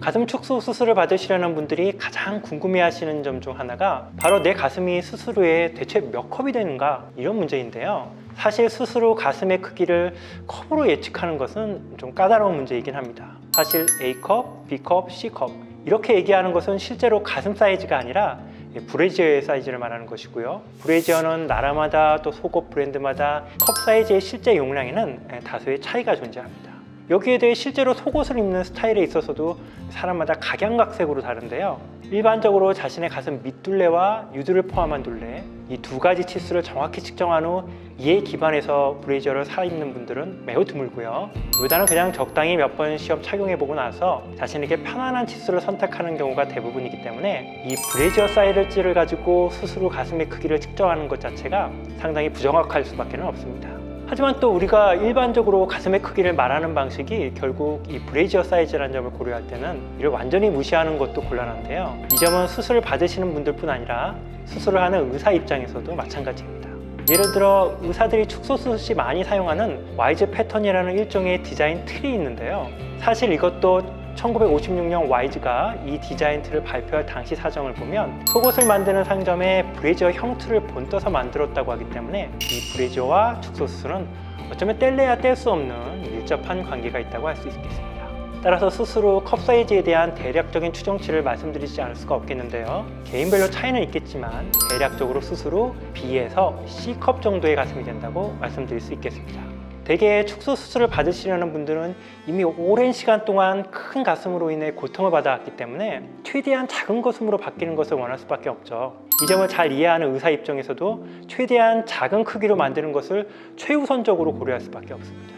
가슴 축소 수술을 받으시려는 분들이 가장 궁금해하시는 점 중 하나가 바로 내 가슴이 수술 후에 대체 몇 컵이 되는가, 이런 문제인데요. 사실 수술 후 가슴의 크기를 컵으로 예측하는 것은 좀 까다로운 문제이긴 합니다. 사실 A컵, B컵, C컵 이렇게 얘기하는 것은 실제로 가슴 사이즈가 아니라 브래지어의 사이즈를 말하는 것이고요. 브래지어는 나라마다 또 속옷 브랜드마다 컵 사이즈의 실제 용량에는 다소의 차이가 존재합니다. 여기에 대해 실제로 속옷을 입는 스타일에 있어서도 사람마다 각양각색으로 다른데요. 일반적으로 자신의 가슴 밑둘레와 유두를 포함한 둘레, 이 두 가지 치수를 정확히 측정한 후 이에 기반해서 브래지어를 사 입는 분들은 매우 드물고요. 의사는 그냥 적당히 몇 번 시험 착용해보고 나서 자신에게 편안한 치수를 선택하는 경우가 대부분이기 때문에 이 브래지어 사이즈를 가지고 수술 후 가슴의 크기를 측정하는 것 자체가 상당히 부정확할 수밖에 없습니다. 하지만 또 우리가 일반적으로 가슴의 크기를 말하는 방식이 결국 이 브래지어 사이즈라는 점을 고려할 때는 이를 완전히 무시하는 것도 곤란한데요. 이 점은 수술을 받으시는 분들뿐 아니라 수술을 하는 의사 입장에서도 마찬가지입니다. 예를 들어 의사들이 축소 수술 시 많이 사용하는 와이즈 패턴이라는 일종의 디자인 틀이 있는데요. 사실 이것도 1956년 와이즈가 이 디자인 틀을 발표할 당시 사정을 보면 속옷을 만드는 상점에 브래지어 형틀을 본떠서 만들었다고 하기 때문에 이 브래지어와 축소 수술은 어쩌면 뗄래야 뗄 수 없는 밀접한 관계가 있다고 할 수 있겠습니다. 따라서 수술 후 컵 사이즈에 대한 대략적인 추정치를 말씀드리지 않을 수가 없겠는데요. 개인별로 차이는 있겠지만 대략적으로 수술 후 B에서 C컵 정도의 가슴이 된다고 말씀드릴 수 있겠습니다. 대개 축소 수술을 받으시려는 분들은 이미 오랜 시간 동안 큰 가슴으로 인해 고통을 받아왔기 때문에 최대한 작은 가슴으로 바뀌는 것을 원할 수밖에 없죠. 이 점을 잘 이해하는 의사 입장에서도 최대한 작은 크기로 만드는 것을 최우선적으로 고려할 수밖에 없습니다.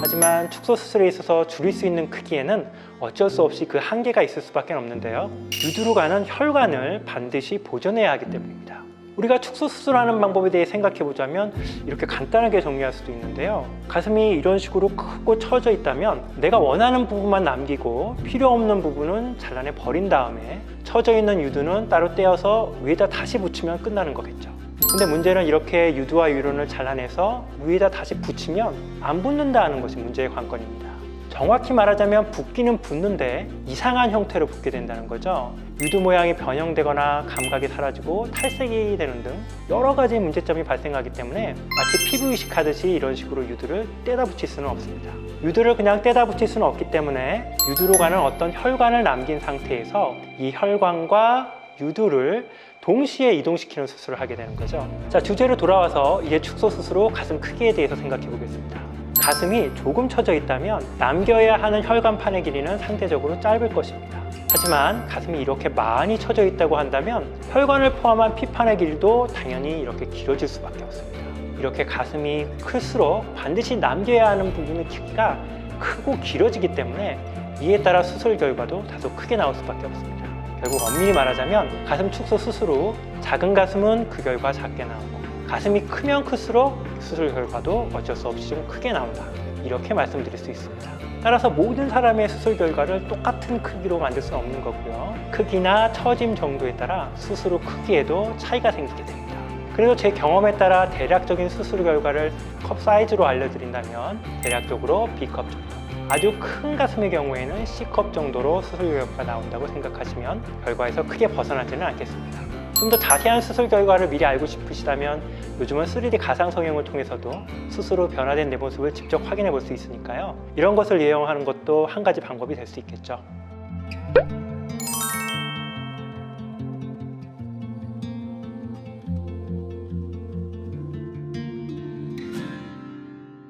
하지만 축소 수술에 있어서 줄일 수 있는 크기에는 어쩔 수 없이 그 한계가 있을 수밖에 없는데요. 유두로 가는 혈관을 반드시 보존해야 하기 때문입니다. 우리가 축소 수술하는 방법에 대해 생각해 보자면 이렇게 간단하게 정리할 수도 있는데요. 가슴이 이런 식으로 크고 처져 있다면 내가 원하는 부분만 남기고 필요 없는 부분은 잘라내 버린 다음에 처져 있는 유두는 따로 떼어서 위에다 다시 붙이면 끝나는 거겠죠. 근데 문제는 이렇게 유두와 유론을 잘라내서 위에다 다시 붙이면 안 붙는다는 것이 문제의 관건입니다. 정확히 말하자면 붓기는 붙는데 이상한 형태로 붙게 된다는 거죠. 유두 모양이 변형되거나 감각이 사라지고 탈색이 되는 등 여러 가지 문제점이 발생하기 때문에 마치 피부 이식하듯이 이런 식으로 유두를 떼다 붙일 수는 없습니다. 유두를 그냥 떼다 붙일 수는 없기 때문에 유두로 가는 어떤 혈관을 남긴 상태에서 이 혈관과 유두를 동시에 이동시키는 수술을 하게 되는 거죠. 자, 주제로 돌아와서 이제 축소 수술 후 가슴 크기에 대해서 생각해 보겠습니다. 가슴이 조금 처져 있다면 남겨야 하는 혈관판의 길이는 상대적으로 짧을 것입니다. 하지만 가슴이 이렇게 많이 처져 있다고 한다면 혈관을 포함한 피판의 길이도 당연히 이렇게 길어질 수밖에 없습니다. 이렇게 가슴이 클수록 반드시 남겨야 하는 부분의 크기가 크고 길어지기 때문에 이에 따라 수술 결과도 다소 크게 나올 수밖에 없습니다. 결국 엄밀히 말하자면 가슴 축소 수술 후 작은 가슴은 그 결과 작게 나오고 가슴이 크면 클수록 수술 결과도 어쩔 수 없이 좀 크게 나온다, 이렇게 말씀드릴 수 있습니다. 따라서 모든 사람의 수술 결과를 똑같은 크기로 만들 수는 없는 거고요. 크기나 처짐 정도에 따라 수술 후 크기에도 차이가 생기게 됩니다. 그래서 제 경험에 따라 대략적인 수술 결과를 컵 사이즈로 알려드린다면 대략적으로 B컵 정도, 아주 큰 가슴의 경우에는 C컵 정도로 수술 결과가 나온다고 생각하시면 결과에서 크게 벗어나지는 않겠습니다. 좀 더 자세한 수술 결과를 미리 알고 싶으시다면 요즘은 3D 가상 성형을 통해서도 수술 후 변화된 내 모습을 직접 확인해 볼 수 있으니까요. 이런 것을 이용하는 것도 한 가지 방법이 될 수 있겠죠.